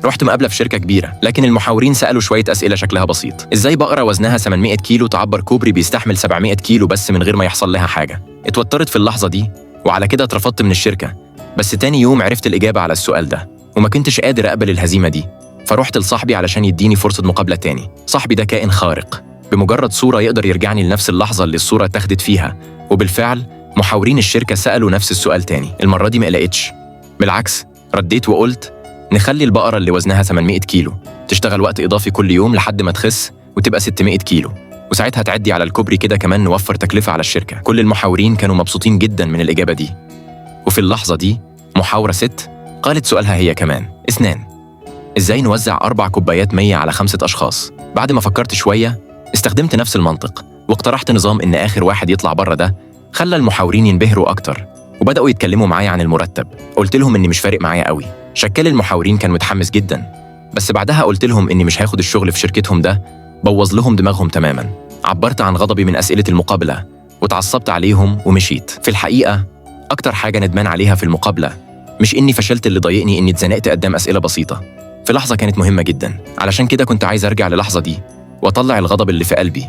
رحت مقابلة في شركة كبيرة، لكن المحاورين سألوا شوية أسئلة شكلها بسيط. إزاي بقرة وزنها 800 كيلو تعبر كوبري بيستحمل 700 كيلو بس من غير ما يحصل لها حاجة؟ اتوترت في اللحظة دي، وعلى كده اترفضت من الشركة. بس تاني يوم عرفت الإجابة على السؤال ده، وما كنتش قادر أقبل الهزيمة دي. فرحت لصاحبي علشان يديني فرصة مقابلة تاني. صاحبي ده كائن خارق، بمجرد صورة يقدر يرجعني لنفس اللحظة اللي الصورة اتاخدت فيها. وبالفعل محاورين الشركة سألوا نفس السؤال تاني. المرة دي ما قلقتش، بالعكس رديت وقلت نخلي البقرة اللي وزنها 800 كيلو تشتغل وقت إضافي كل يوم لحد ما تخس وتبقى 600 كيلو، وساعتها تعدي على الكوبري كده، كمان نوفر تكلفة على الشركة. كل المحاورين كانوا مبسوطين جدا من الإجابة دي. وفي اللحظة دي محاورة ست قالت سؤالها هي كمان: اثنان، إزاي نوزع 4 كوبايات مية على 5 أشخاص؟ بعد ما فكرت شوية استخدمت نفس المنطق واقترحت نظام إن آخر واحد يطلع بره ده خلى المحاورين ينبهروا أكتر، وبدأوا يتكلموا معايا عن المرتب. قلت لهم إني مش فارق معايا قوي. شكل المحاورين كان متحمس جدا، بس بعدها قلت لهم إني مش هاخد الشغل في شركتهم ده، بوظ لهم دماغهم تماما. عبرت عن غضبي من أسئلة المقابلة وتعصبت عليهم ومشيت. في الحقيقة أكتر حاجة ندمان عليها في المقابلة مش إني فشلت، اللي ضايقني إني اتزنقت قدام أسئلة بسيطة في لحظة كانت مهمة جدا. علشان كده كنت عايز أرجع للحظة دي وأطلع الغضب اللي في قلبي